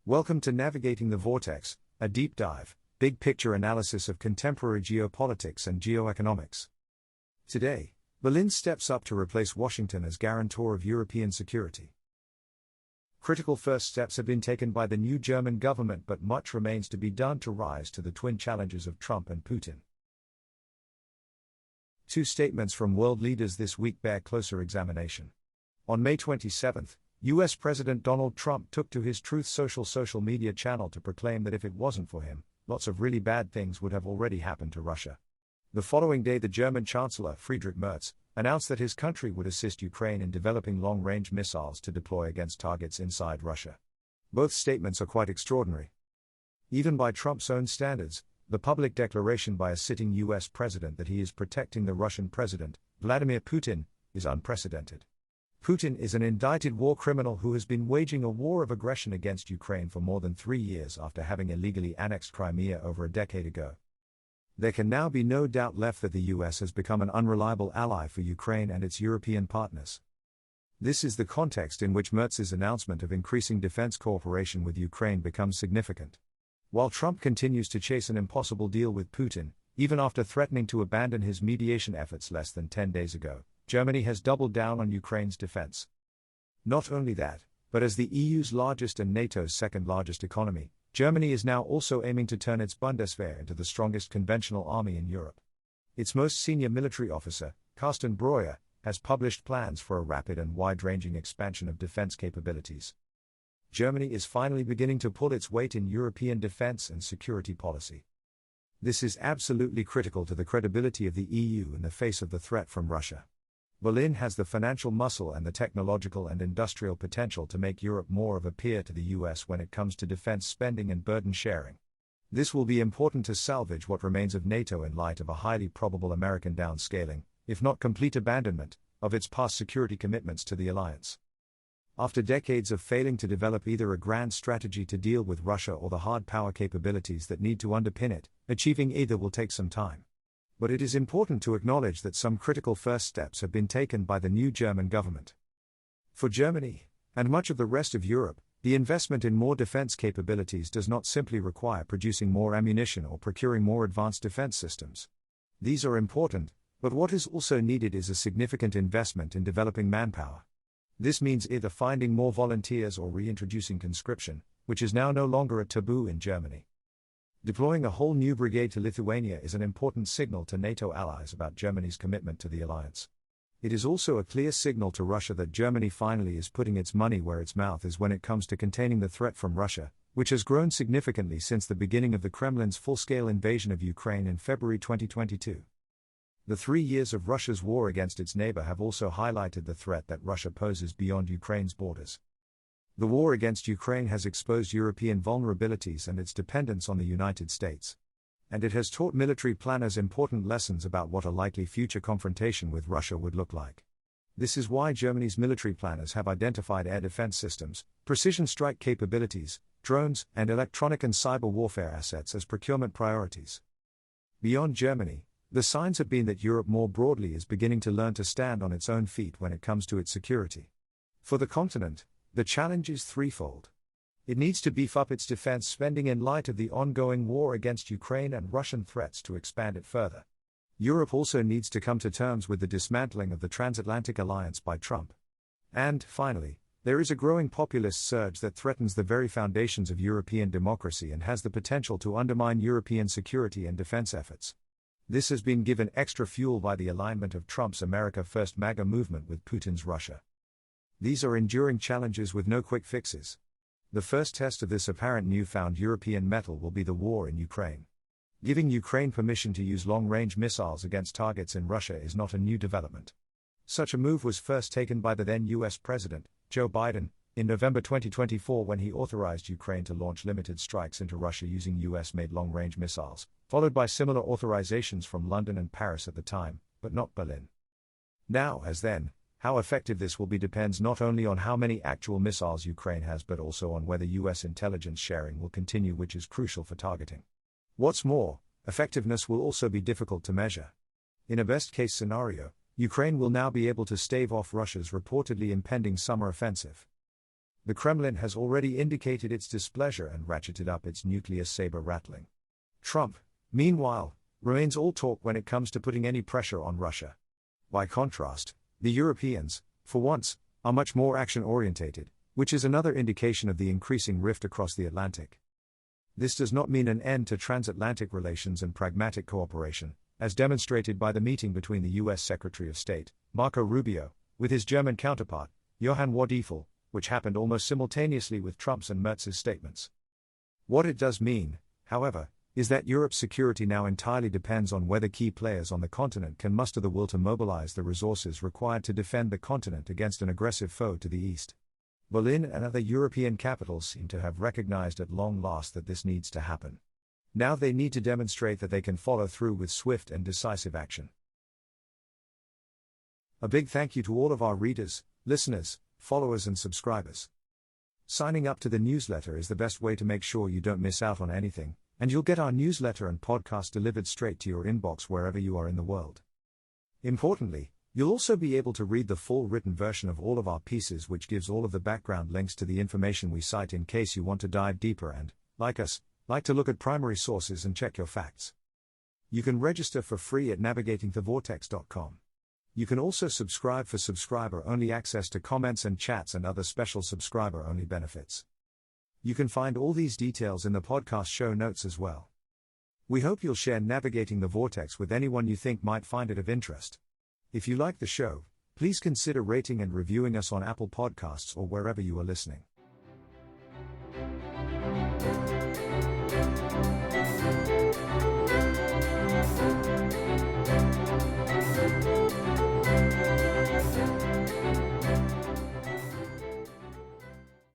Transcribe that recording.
Welcome to Navigating the Vortex, a deep dive, big picture analysis of contemporary geopolitics and geoeconomics. Today, Berlin steps up to replace Washington as guarantor of European security. Critical first steps have been taken by the new German government, but much remains to be done to rise to the twin challenges of Trump and Putin. Two statements from world leaders this week bear closer examination. On May 27, U.S. President Donald Trump took to his Truth social media channel to proclaim that if it wasn't for him, lots of really bad things would have already happened to Russia. The following day, the German Chancellor, Friedrich Merz, announced that his country would assist Ukraine in developing long-range missiles to deploy against targets inside Russia. Both statements are quite extraordinary. Even by Trump's own standards, the public declaration by a sitting U.S. president that he is protecting the Russian president, Vladimir Putin, is unprecedented. Putin is an indicted war criminal who has been waging a war of aggression against Ukraine for more than 3 years after having illegally annexed Crimea over a decade ago. There can now be no doubt left that the US has become an unreliable ally for Ukraine and its European partners. This is the context in which Merz's announcement of increasing defense cooperation with Ukraine becomes significant. While Trump continues to chase an impossible deal with Putin, even after threatening to abandon his mediation efforts less than 10 days ago, Germany has doubled down on Ukraine's defense. Not only that, but as the EU's largest and NATO's second largest economy, Germany is now also aiming to turn its Bundeswehr into the strongest conventional army in Europe. Its most senior military officer, Carsten Breuer, has published plans for a rapid and wide-ranging expansion of defense capabilities. Germany is finally beginning to pull its weight in European defense and security policy. This is absolutely critical to the credibility of the EU in the face of the threat from Russia. Berlin has the financial muscle and the technological and industrial potential to make Europe more of a peer to the US when it comes to defense spending and burden sharing. This will be important to salvage what remains of NATO in light of a highly probable American downscaling, if not complete abandonment, of its past security commitments to the alliance. After decades of failing to develop either a grand strategy to deal with Russia or the hard power capabilities that need to underpin it, achieving either will take some time. But it is important to acknowledge that some critical first steps have been taken by the new German government. For Germany, and much of the rest of Europe, the investment in more defense capabilities does not simply require producing more ammunition or procuring more advanced defense systems. These are important, but what is also needed is a significant investment in developing manpower. This means either finding more volunteers or reintroducing conscription, which is now no longer a taboo in Germany. Deploying a whole new brigade to Lithuania is an important signal to NATO allies about Germany's commitment to the alliance. It is also a clear signal to Russia that Germany finally is putting its money where its mouth is when it comes to containing the threat from Russia, which has grown significantly since the beginning of the Kremlin's full-scale invasion of Ukraine in February 2022. The 3 years of Russia's war against its neighbor have also highlighted the threat that Russia poses beyond Ukraine's borders. The war against Ukraine has exposed European vulnerabilities and its dependence on the United States. And it has taught military planners important lessons about what a likely future confrontation with Russia would look like. This is why Germany's military planners have identified air defense systems, precision strike capabilities, drones, and electronic and cyber warfare assets as procurement priorities. Beyond Germany, the signs have been that Europe more broadly is beginning to learn to stand on its own feet when it comes to its security. For the continent, the challenge is threefold. It needs to beef up its defense spending in light of the ongoing war against Ukraine and Russian threats to expand it further. Europe also needs to come to terms with the dismantling of the transatlantic alliance by Trump. And, finally, there is a growing populist surge that threatens the very foundations of European democracy and has the potential to undermine European security and defense efforts. This has been given extra fuel by the alignment of Trump's America First MAGA movement with Putin's Russia. These are enduring challenges with no quick fixes. The first test of this apparent newfound European mettle will be the war in Ukraine. Giving Ukraine permission to use long-range missiles against targets in Russia is not a new development. Such a move was first taken by the then US President, Joe Biden, in November 2024 when he authorized Ukraine to launch limited strikes into Russia using US-made long-range missiles, followed by similar authorizations from London and Paris at the time, but not Berlin. Now, as then, how effective this will be depends not only on how many actual missiles Ukraine has but also on whether US intelligence sharing will continue, which is crucial for targeting. What's more, effectiveness will also be difficult to measure. In a best-case scenario, Ukraine will now be able to stave off Russia's reportedly impending summer offensive. The Kremlin has already indicated its displeasure and ratcheted up its nuclear saber rattling. Trump, meanwhile, remains all talk when it comes to putting any pressure on Russia. By contrast, the Europeans, for once, are much more action-orientated, which is another indication of the increasing rift across the Atlantic. This does not mean an end to transatlantic relations and pragmatic cooperation, as demonstrated by the meeting between the U.S. Secretary of State, Marco Rubio, with his German counterpart, Johann Wadifel, which happened almost simultaneously with Trump's and Merz's statements. What it does mean, however, is that Europe's security now entirely depends on whether key players on the continent can muster the will to mobilize the resources required to defend the continent against an aggressive foe to the east. Berlin and other European capitals seem to have recognized at long last that this needs to happen. Now they need to demonstrate that they can follow through with swift and decisive action. A big thank you to all of our readers, listeners, followers and subscribers. Signing up to the newsletter is the best way to make sure you don't miss out on anything, and you'll get our newsletter and podcast delivered straight to your inbox wherever you are in the world. Importantly, you'll also be able to read the full written version of all of our pieces, which gives all of the background links to the information we cite in case you want to dive deeper and, like us, like to look at primary sources and check your facts. You can register for free at navigatingthevortex.com. You can also subscribe for subscriber-only access to comments and chats and other special subscriber-only benefits. You can find all these details in the podcast show notes as well. We hope you'll share Navigating the Vortex with anyone you think might find it of interest. If you like the show, please consider rating and reviewing us on Apple Podcasts or wherever you are listening.